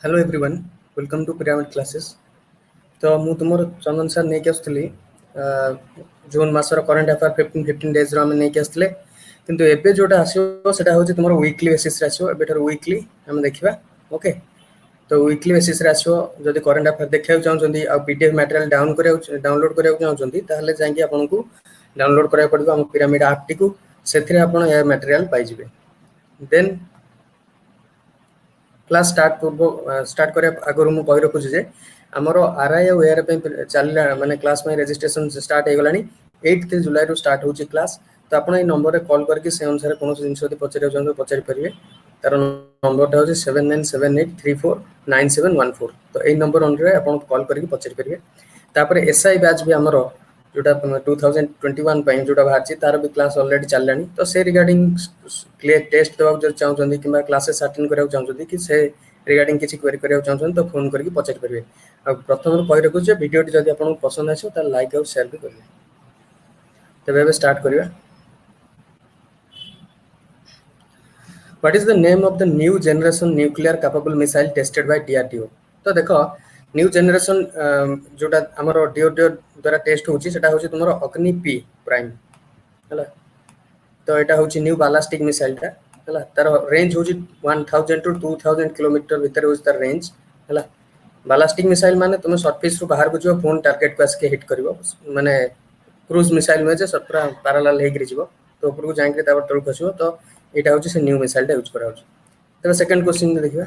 Hello everyone, welcome to Pyramid Classes. तो ମୁଁ ତୁମର ଚନ୍ଦନ ସାର୍ ନେଇକି ଆସୁଥିଲି ଜୁନ୍ ମାସର କରେଣ୍ଟ ଆଫେୟାର 15 ଡେଜ୍ର ଆମେ ନେଇକି ଆସିଥିଲେ, କିନ୍ତୁ ଏବେ ଯେଉଁଟା ଆସିବ ସେଟା ହେଉଛି ତୁମର ୱିକ୍ଲି ବେସିସ୍ରେ ଆସିବ। ଏବେଠାରୁ ୱିକ୍ଲି ଆମେ ଦେଖିବା। ଓକେ, ତ ୱିକ୍ଲି ବେସିସ୍ରେ ଆସିବ। ଯଦି କରେଣ୍ଟ ଆଫେୟାର ଦେଖିବାକୁ ଚାହୁଁଛନ୍ତି ଆଉ PDF ମ୍ୟାଟେରିଆଲ ଡାଉନଲୋଡ୍ କରିବାକୁ ଚାହୁଁଛନ୍ତି ତାହେଲେ ଯାଇକି ଆପଣଙ୍କୁ ଡାଉନଲୋଡ୍ କରିବାକୁ ପଡ଼ିବ ଆମ ପିରାମିଡ୍ ଆପ୍ଟିକୁ। ସେଥିରେ ଆପଣ ଏ ମ୍ୟାଟେରିଆଲ ପାଇଯିବେ। ଦେନ୍ क्लास स्टार्ट करने आगुरी मुझे कही रखुच्छी जे आमर आरआई और एआर चलला माने क्लास में रजिस्ट्रेशन स्टार्ट हो गला 8 जुलाई रु स्टार्ट होची क्लास। तो आप नंबर रे कॉल करके से अनुसार कौन जिन पचारे चाहते पचारि पारे। तार नंबर टा हूँ 7978349714। तो यही नंबर अनुसार आप कॉल करके पचारि पारे। तापर एसआई बैच भी आमर जोटा 2021 जोटा बाहर तार भी क्लास ऑलरेडी चलला। तो से रिगार्डिंग क्लियर टेस्ट देवाक जो चाहते कि क्लासेस अटेंड कराया चाहते कि से रिगार्डिंग किसी क्वेरी कराया चाहते तो फोन करके पचारि पारे। आ प्रथम कही रखुच्छे वीडियोटी जब आपको पसंद आसो तो लाइक और शेयर भी करेंगे। तेज स्टार्ट करिया। What is the name of the new generation nuclear capable missile tested by DRDO? तो देखो न्यू जनरेशन जोटा आमर DRDO द्वारा टेस्ट होची सेटा होची तुमरो अग्नि P प्राइम हला। तो एटा होची न्यू बालास्टिक मिसाइल टा हला। तार रेंज होची 1000 टू 2000 किलोमीटर भीतर होची तार रेंज हला। बालास्टिक मिसाइल माने तुम सरफेस रु बाहर को जो फोन टारगेट को आके हिट करिवो, माने क्रूज मिसाइल में जे पूरा पैरेलल हेगिरि जिवो तो ऊपर को जाके तापर तळ खसिवो। तो एटा होची से न्यू मिसाइल टा यूज करा होची। तबे सेकंड क्वेश्चन में देखिबा,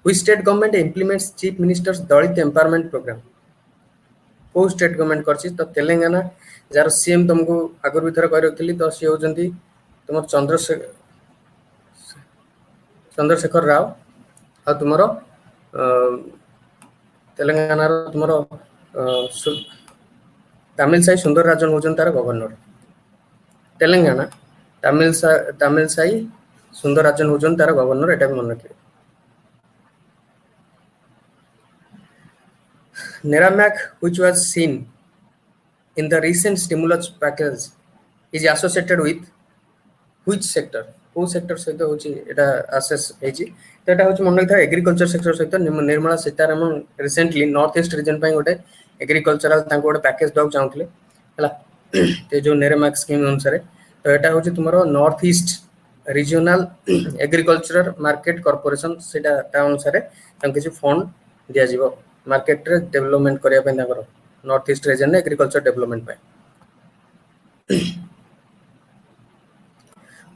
which state government implements chief ministers Dalit empowerment program? को स्टेट गवर्नमेंट करछि? तो तेलंगाना जार सीएम तुमको आगर भी थर कहि रखिली। तो सी होजंती तुमर चंद्रशेखर राव आ तुमरो तेलंगाना रो तुमरो तमिलसाई सुंदरराजन होजन तार गवर्नर। तेलंगाना तमिलसाई सुंदरराजन होजन तार गवर्नर। एटा मन रखिए। Neramac, which was seen in the recent stimulus package, is associated with which sector? को सेक्टर सहित होची एटा असेस हेची। तो एटा होची मन रखिथा एग्रीकल्चर सेक्टर सहित Nirmala Sitharaman recently north east region पई गोटे एग्रीकल्चरल तांको गोटे पैकेज दक चाहुतले हला। ते जो नेरेमैक स्कीम अनुसार तो एटा होची तुमरो north east regional agriculture market corporation सेटा ता अनुसार तांको किछि फंड दिया जिवो मार्केट रे डेवलपमेंट करिया पई तांकर नॉर्थ ईस्ट रीजन रे एग्रीकल्चर डेवलपमेंट पई।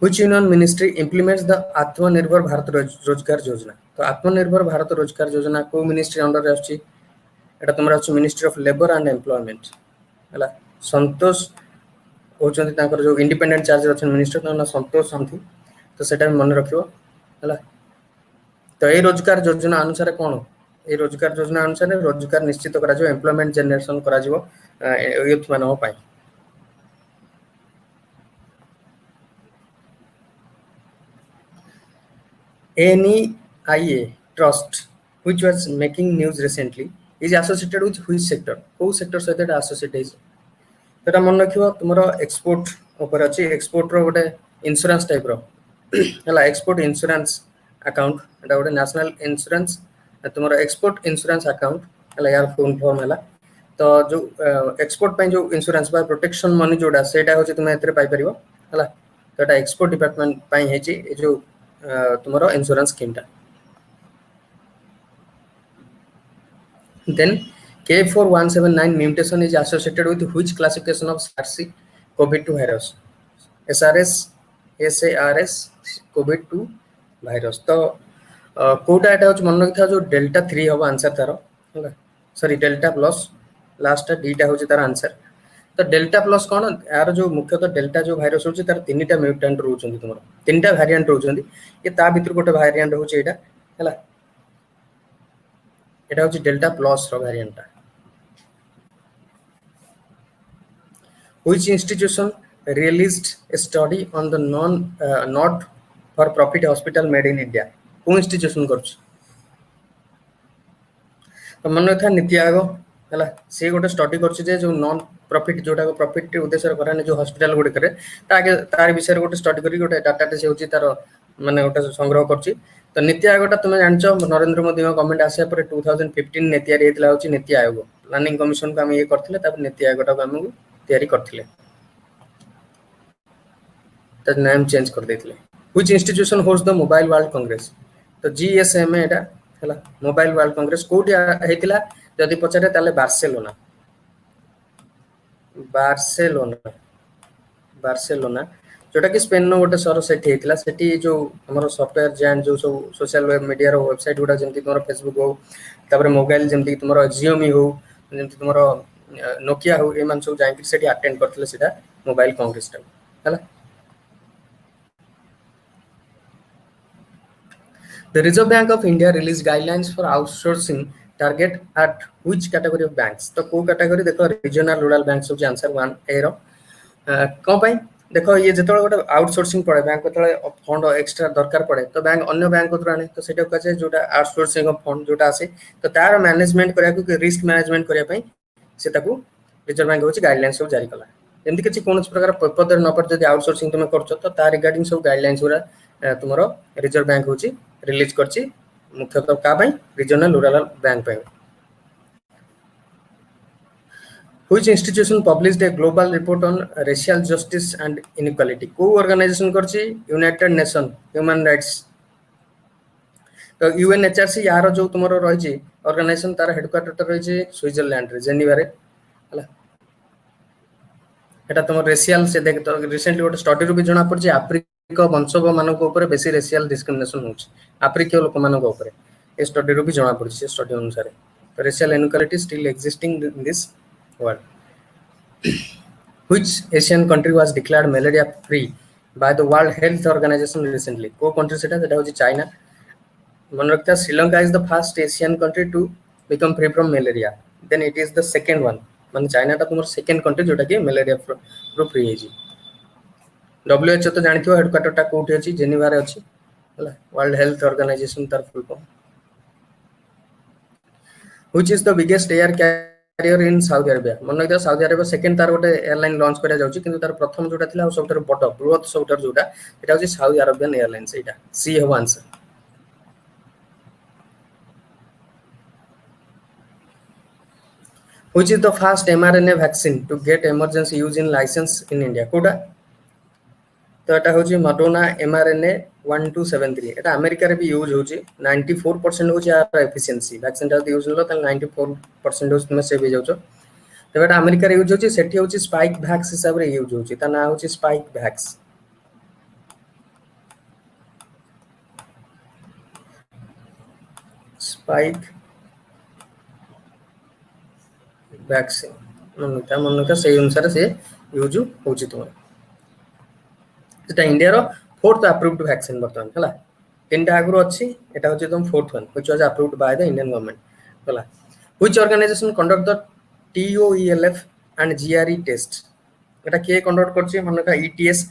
Which union ministry implements the आत्मनिर्भर भारत रोजगार योजना? तो आत्मनिर्भर भारत रोजगार योजना को मिनिस्ट्री अंडर आछि? एटा तुमरा अछि ministry of labour and employment हला। संतोष होचंती तांकर जो इंडिपेंडेंट चार्ज अछि मिनिस्टर ताना संतोष संथी। तो सेटा मन रखियो हला। तो ए रोजगार योजना अनुसार कोन ए रोजगार योजना अनुसार रोजगार निश्चित करा जो एम्प्लॉयमेंट जनरेशन करा जिवो youth Manav pi. NEIA trust, which was making news recently, is associated with which sector? को सेक्टर सहित एटा एसोसिएट है? तो मन रखियो तुमरो एक्सपोर्ट ऊपर अछि। एक्सपोर्ट रो गोटे इंश्योरेंस टाइप रो हला। एक्सपोर्ट इंश्योरेंस अकाउंट एटा गोटे नेशनल इंश्योरेंस तुमरो एक्सपोर्ट इंश्योरेंस अकाउंट हला। यार फुल फॉर्म हला। तो जो एक्सपोर्ट पई जो इंश्योरेंस बा प्रोटेक्शन मनी जोडा सेटा होछि तुमे एतरे पाई परिबो हला। तो एटा एक्सपोर्ट डिपार्टमेंट पई हेछि ए जो तुमरो इंश्योरेंस स्कीम टा। Then K4179 mutation is associated with which classification of SARS-CoV-2 virus? SARS COVID-2 virus। तो कोटा एटा होच मन रखिथा जो डेल्टा 3 हो आंसर तार हला। सॉरी डेल्टा प्लस लास्ट डीटा होची तार आंसर। तो डेल्टा प्लस कोन यार जो मुख्यतः डेल्टा जो भाइरस होची तार तीनटा म्यूटेंट रहउछन्ती तुमरो तीनटा वेरिएंट रहउछन्ती। ये ता भीतर गोटे वेरिएंट होची एटा हला। एटा होची डेल्टा प्लस रो वेरिएंट ता। Which institution released a study on the not for profit hospital made in India? को इंस्टीट्यूशन करछ? तो मन रखा नीति आयोग हला। से गोटे स्टडी करछ जे जो नॉन प्रॉफिट जोटा को प्रॉफिट उद्देश्य कराने जो हॉस्पिटल गुडी करे ताके तार विषय गोटे स्टडी करी गोटे डाटा से होची तार माने गोटे संग्रह करछि। तो नीति आयोगटा तुम जानछ नरेंद्र मोदी गवर्नमेंट आसिया पर 2015 ने तैयारी हेतला होची नीति आयोग प्लानिंग कमिशन को हम ये करथिले तापर नीति आयोगटा को हम तैयारी करथिले त नाम चेंज कर देथिले which institution host the mobile world congress तो जीएसएम एटा हला मोबाइल वर्ल्ड कांग्रेस कोठी हेतिला जदि पचारे ताले बार्सिलोना बार्सिलोना बार्सिलोना जोटा कि स्पेन नो गोटे सहर सेठी हेतिला सेठी जो हमर सॉफ्टवेयर जायंट जो सब सोशल वेब मीडिया रो वेबसाइट गुडा जेंति तोर फेसबुक हो तापर मोबाइल जेंति तोर जियोमी हो जेंति तोर नोकिया हो एमान सब जायंति सेठी अटेंड करथिले सेटा मोबाइल कांग्रेस टा हला The Reserve Bank of India released guidelines for outsourcing target at which category of banks? तो को कैटेगरी देखो रीजनल रूरल बैंक्स हो आंसर 1 ए रो को भाई देखो ये जतले गोटे आउटसोर्सिंग पड़े बैंक जतले फंड एक्स्ट्रा दरकार पड़े तो बैंक अन्य बैंक को आने तो सेटा कहे जोटा आउटसोर्सिंग ऑफ फंड जोटा आसे तो तार मैनेजमेंट करिया को रिस्क मैनेजमेंट करिया पई से ताकू रिजर्व बैंक होची गाइडलाइंस सब जारी कला जेमति किछि कोन प्रकार पद न पर जदी आउटसोर्सिंग तुम करछो तो तार रिगार्डिंग सब गाइडलाइंस पूरा तुमरो रिजर्व बैंक होची रिलीज करछि मुख्यतः का भाई रीजनल रूरल बैंक पे Which institution published a global report on racial justice and inequality? को ऑर्गेनाइजेशन करछि यूनाइटेड नेशन ह्यूमन राइट्स तो यूएनएचआरसी यार जो तुमरो रहि छी ऑर्गेनाइजेशन तार हेडक्वार्टर रहि छी स्विट्जरलैंड रे जेनेवा रे हला एटा तुम रेशियल से देख तो रिसेंटली गोटे स्टडी रो भी जणा पड़छि अफ्रीका वंशज मानक ऊपर बेसी रेशियल डिस्क्रिमिनेशन होछि अफ्रीकीय लोक मानक ऊपर ए स्टडी रो भी जणा पड़छि स्टडी अनुसार तो racial inequality still existing in this world Which Asian country was declared malaria free by the World Health Organization recently? को country सेटा होची चाइना मन रखता Sri Lanka is the first Asian country to become free from malaria then it is the second one मान China ता तुमर second country जोटा कि मलेरिया फ्रो फ्री है जी WHO तो जानिथियो हेडक्वार्टर ता कोठी अछि जेनेवा रे अछि हला वर्ल्ड हेल्थ ऑर्गेनाइजेशन तार full form Which is the biggest air carrier in Saudi Arabia मन रखता साउदी अरेबिया सेकंड तार गोटे एयरलाइन लॉन्च करा जाउची किंतु तार प्रथम जोटा थिला सबटर बड बृहत सबटर जोटा एटा होची साउदी अरेबियन एयरलाइंस एटा सी हो answer Which is the first mRNA vaccine to get emergency use in license in India? कोडा तो एटा होची मडोना mRNA 1273 एटा अमेरिका रे भी यूज होची 94% होची यार एफिशिएंसी वैक्सीन ता यूज होलो त 94% होच तुमे सेव हो जाउछो तो एटा अमेरिका रे यूज होची सेठी होची स्पाइक वैक्स हिसाब रे यूज होची ता ना होची स्पाइक वैक्स स्पाइक वैक्सीन मनता से अनुसार से यूज होची तुम सेटा इंडिया रो फोर्थ अप्रूव्ड वैक्सीन बर्तमान हला तीनटा आगरो अछि एटा होची तुम fourth one which was approved by the Indian government हला which organisation conduct the TOELF and GRE test एटा के कंडक्ट करछि मनका ETS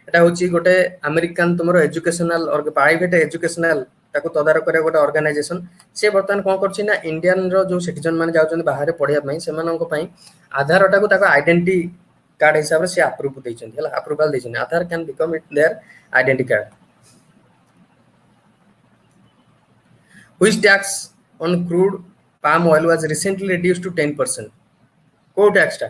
एटा होची गोटे अमेरिकन तुमरो एजुकेशनल और प्राइवेट एजुकेशनल ताको तदारक करे गोटे ऑर्गेनाइजेशन से बर्तमान कोन करछि ना इंडियन रो जो सिटीजन माने जाउछन बाहर पढिया पई सेमानन पई आधार टाको ताको आइडेंटिटी कार्ड हिसाब से अप्रूव दैछन हला अप्रूवल दैछन Aadhaar can become it their identity card which tax on crude palm oil was recently reduced to 10% को टैक्स टा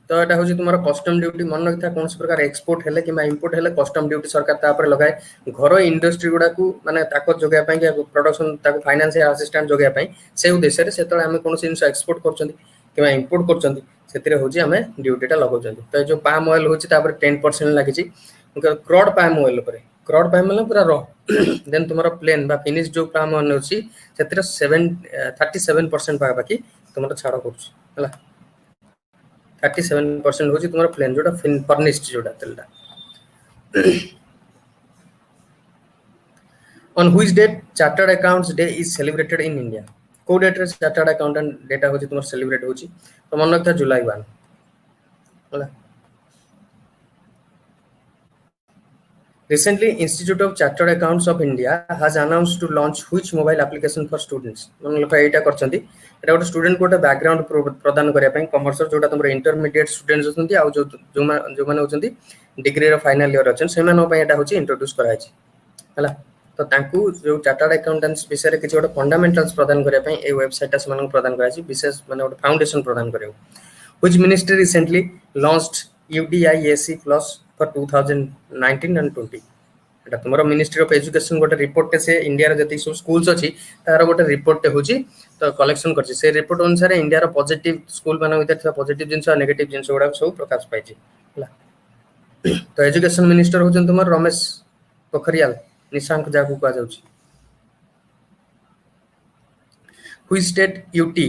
तो एटा होची तुम्हारा कस्टम ड्यूटी मन रखता कोन प्रकार एक्सपोर्ट हेले कि इंपोर्ट हेले कस्टम ड्यूटी सरकार ता पर लगाए घर इंडस्ट्री गुडा को माने ताको जोगया पई कि प्रोडक्शन ताको फाइनेंशियल असिस्टेंट जोगया पई से उद्देश्य रे सेतळे हम कोन जिंस एक्सपोर्ट करचंदी कि इंपोर्ट करचंदी सेतिरे होची हमें ड्यूटी टा लगाउचंदी तो जो पाम ऑयल होची ता पर 10% लागि छि क्रॉड पाम ऑयल पर क्रॉड पाम ऑयल पूरा रॉ देन तुम्हारा प्लेन बा फिनिश जो पाम ऑयल होची सेतिरे 37% बाकी तुम्हारा छाड़ करछ हला 37% होची तुम्हारा प्लेन जोटा फर्निश्ड जोटा तेलटा on which date chartered accounts day is celebrated in India को डेट रे चार्टर्ड अकाउंटेंट डेटा होची तुम्हारा सेलिब्रेट होची तो मन रखता जुलाई 1 हला Recently, Institute of Chartered Accountants of India has announced to launch which mobile application for students. मन लोग एटा करचंती एटा गोटे स्टूडेंट कोटा बैकग्राउंड प्रदान करिया पई कमर्स जोटा तुमरो इंटरमीडिएट स्टूडेंट्स होचंती आ जो माने होचंती डिग्री रो फाइनल ईयर अछन सेमान पई एटा होची इंट्रोड्यूस करायछि हला तो तांकू जो चार्टर्ड अकाउंटेंट्स विषय रे किछि गोटे फंडामेंटल्स प्रदान करिया पई ए वेबसाइट ता समान प्रदान कराछि विशेष माने गोटे फाउंडेशन प्रदान करियो which ministry recently launched UDIAC plus for 2019 and 20 Etah तुमरो ministry of education गोटे रिपोर्ट से इंडिया रे जति सब स्कूल्स अछि तार गोटे रिपोर्ट होची तो कलेक्शन करछि से रिपोर्ट अनुसार इंडिया रो पॉजिटिव स्कूल माने भीतर था पॉजिटिव जिंस और नेगेटिव जिंस गुडा सब प्रकाश पाइछि हला तो एजुकेशन मिनिस्टर होचन तुमर रमेश पोखरियाल निशांक जाकू कहा जाउछि who state UT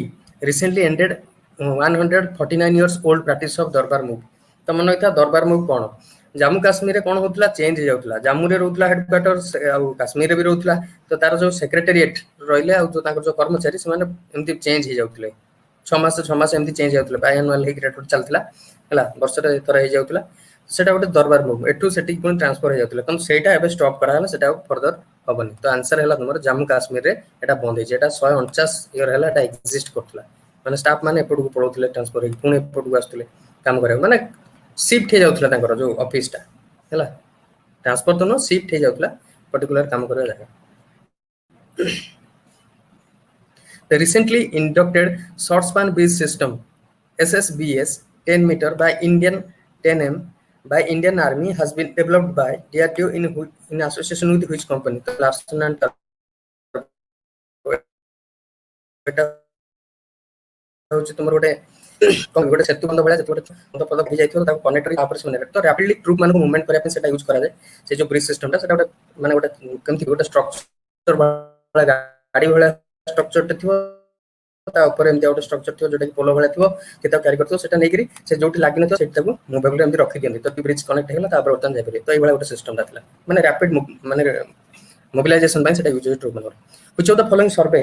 recently ended 149 years old practice of दरबार मूव तो मन था दरबार मूव कोन जम्मू काश्मीर रे कोन होतला चेंज जाउतला जम्मू रे रहउतला हेडक्वार्टर आ काश्मीर रे भी रहउतला तो तार जो सेक्रेटेरिएट रहले आ जो ताकर जो कर्मचारी से माने एमती चेंज ही जाउतले 6 मास एमती चेंज जाउतले बाय एनुअल हे ग्रेड चलतला हला वर्ष रे थरा हे जाउतला सेटा गोटे दरबार मूव एटू सेटी कोन ट्रांसफर हे जाउतला तम सेटा एबे स्टॉप करा हला सेटा फर्दर हबनी तो आंसर हैला तुमर जम्मू काश्मीर रे एटा बंद हे जेटा 149 ईयर हैला एटा एग्जिस्ट करतला माने स्टाफ माने एपटू को पळोतले ट्रांसफर हे पुणे एपटू आस्तले काम करे माने शिफ्ट हे जाउतला ताकर जो ऑफिस टा हैला ट्रांसफर तो न शिफ्ट हे जाउतला पर्टिकुलर काम करे जागा the recently inducted short span bridge system SSBS 10 meter by Indian 10M by Indian Army has been developed by DRDO in association with which company तो Larsen and होची तुमर गोटे गोटे सेतु बंध भला जते गोटे पद भि जाइथो ता कनेक्टर तापर से तो रैपिडली ट्रूप मान को मूवमेंट करे पे सेटा यूज करा जाय से जो ब्रिज सिस्टम ता सेटा गोटे माने गोटे केमथि गोटे स्ट्रक्चर वाला गाड़ी वाला स्ट्रक्चर ते थिवो ता ऊपर एमती गोटे स्ट्रक्चर थिवो जोटा पोलो वाला थिवो केता कैरी करतो सेटा नै करी से जोटी लागिन तो सेटा को मूवेबल एमती रखि दियंती तो ब्रिज कनेक्ट हेला ता बर्तन जाय परे तो ए वाला गोटे सिस्टम दातला माने रैपिड माने mobilization by सेटा यूज ट्रूप मान which of the following survey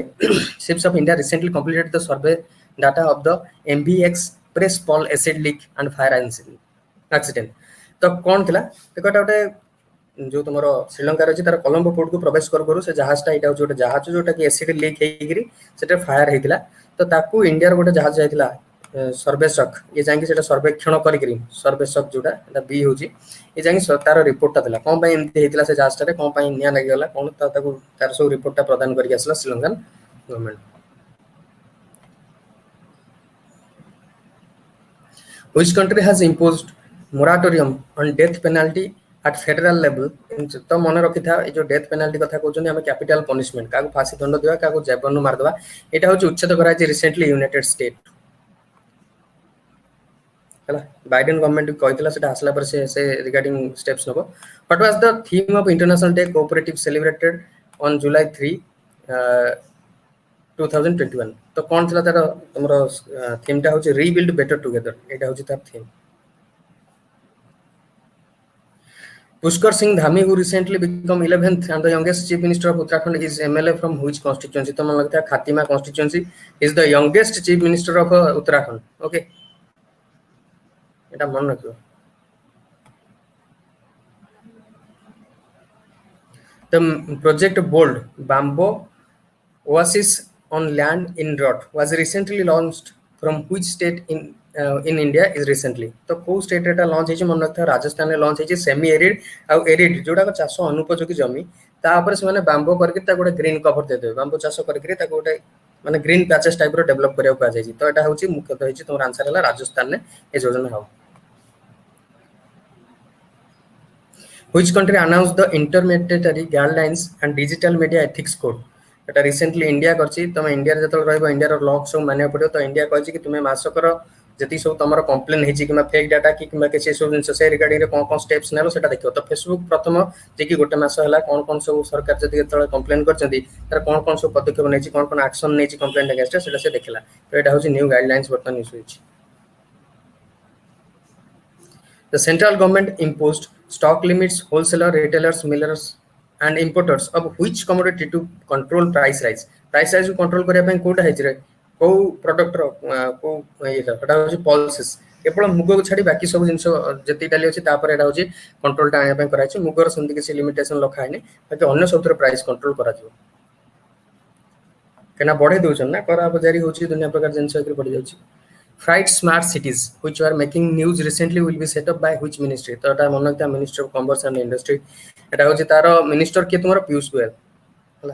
ships of India recently completed the survey data of the MVX press Paul acid leak and fire accident तो कौन थिला एकटा गोटे जो तुमरो श्रीलंका रे तार कोलंबो पोर्ट को प्रवेश करू से जहाजटा एटा जोटे जहाज जोटा कि एसिड लीक हेगिरी सेटा फायर हेतिला तो ताकू इंडिया रे गोटे जहाज जायतिला सर्वेक्षक ये जांगी सेटा सर्वेक्षण करिकरी सर्वेक्षक जोटा एटा बी होची ये जांगी तार रिपोर्ट ताला कोन पई एमती हेतिला से जहाजटा रे कोन पई निया लागि गला कोन ताकू तार सब रिपोर्टटा प्रदान करिक आसला Sri Lankan government which country has imposed moratorium on death penalty at federal level तो मन रखि था ए जो डेथ पेनल्टी कथा कहउछन हम कैपिटल पनिशमेंट काको फांसी दंड देबा काको जीवन मार देबा एटा होची उच्छेद करा जे रिसेंटली यूनाइटेड स्टेट हला बाइडेन गवर्नमेंट कहतिला सेटा आसला पर से regarding steps Nebo what was the theme of international day cooperative celebrated on July 3 2021 तो कौन थिला तार हमरो थीम टा होची रीबिल्ड बेटर टुगेदर एटा होची तार theme Pushkar Singh Dhami who recently become 11th and the youngest chief minister of Uttarakhand is MLA from which constituency तो मन लगता है Khatima constituency is the youngest chief minister of Uttarakhand okay एटा मन रखियो the project bold bamboo oasis on land in drought was recently launched from which state in India is recently तो को state एटा launch हेची मन लगता है राजस्थान में लॉन्च हेची सेमी एरिड आ एरिड जोडा को चाष अनुपयोगी जमी ता ऊपर से माने बांबो करके ता गोटे ग्रीन कवर दे देबे बांबो चाष करके ता गोटे माने ग्रीन पैचेस टाइप रो डेवलप करिया को जाई तो एटा होची मुख्यतः हेची तोर आंसर हला राजस्थान ने ए योजना हो which country announced the intermediary guidelines and digital media ethics code Etah recently India करछि तमे इंडिया जतल रहबो इंडिया रो लॉ सब माने पड़ियो तो इंडिया कहछि कि तुमे मासकर जति सब तमरो कंप्लेन हेछि कि फेक डाटा कि के सब जिंस से रिगार्डिंग रे कोन स्टेप्स नेलो सेटा देखियो तो फेसबुक प्रथम जे कि गोटे मास हला कोन सब सरकार जति तळे कंप्लेन करछन्ती तार कोन सब पदक्षेप नेछि कोन एक्शन नेछि कंप्लेन अगेंस्ट सेटा से देखला तो एटा होछि न्यू गाइडलाइंस बर्तन इशू होछि The central government imposed stock limits wholesaler retailers millers and importers of which commodity to control price rise को control करिया पय कोटा हेछि रे को प्रोडक्ट रो को एटा होछि पॉलिसीज केवल मुग को छाडी बाकी सब जिंस जति डाली अछि तापर एटा होछि कंट्रोल टा आया पय कराइ छि मुगर संधि के लिमिटेशन लखा हैने बाकी अन्य सबतर प्राइस कंट्रोल करा जो केना बढ़े दोछन ना करा बजारी होछि दुनिया प्रकार जिंस एकरे बढ़ि जाउछि Fright smart cities which were making news recently will be set up by which ministry तो एटा मन लगता ministry of commerce and industry एटा होची तार मिनिस्टर के तुमरो पीयूष गोयल हला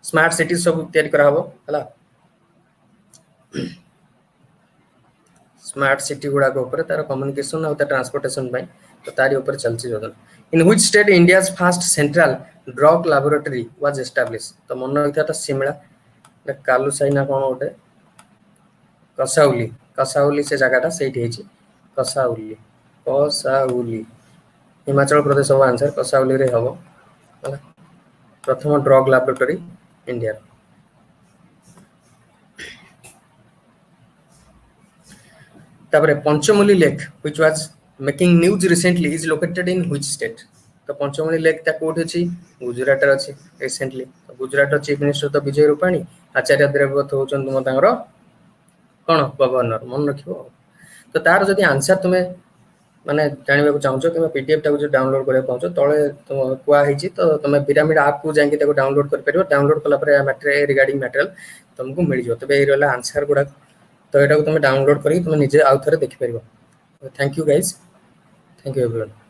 स्मार्ट सिटी सब तैयारी करा हबो हला स्मार्ट सिटी गुडा को ऊपर तार कम्युनिकेशन और ट्रांसपोर्टेशन बाय तो तारी ऊपर चलची योजना इन which state India's first central drug laboratory was establish तो मन रखिया शिमला कालू साइना कोन ओटे कसाउली कसाउली से जगहटा सेठी हेची कसाउली कसाउली हिमाचल प्रदेश हो आंसर कसाउली रे हबो हला प्रथम ड्रग लैबोरेटरी इंडिया तापरे Panchmali lake which was making news recently is located in which state तो पंचमली लेक ता कोठ अछि गुजरात रे अछि रिसेंटली तो गुजरात रो चीफ मिनिस्टर तो विजय रूपाणी आचार्य देवव्रत होचन तुम तांगर कोन गवर्नर मन रखिबो तो तार जदी आंसर तुमे माने जानिबा को चाहछो कि पीडीएफ टा जो डाउनलोड करे पाउछो तळे तो कुआ हिची तो तुमे पिरामिड ऐप को जाके ताको डाउनलोड कर परिबो डाउनलोड कला परे मटेरियल रिगार्डिंग मटेरियल तुमको मिल जो तबे ए रहला आंसर गुडा तो एटा को तुमे डाउनलोड करी तुमे निजे आउ थरे देखि परिबो thank you guys thank you everyone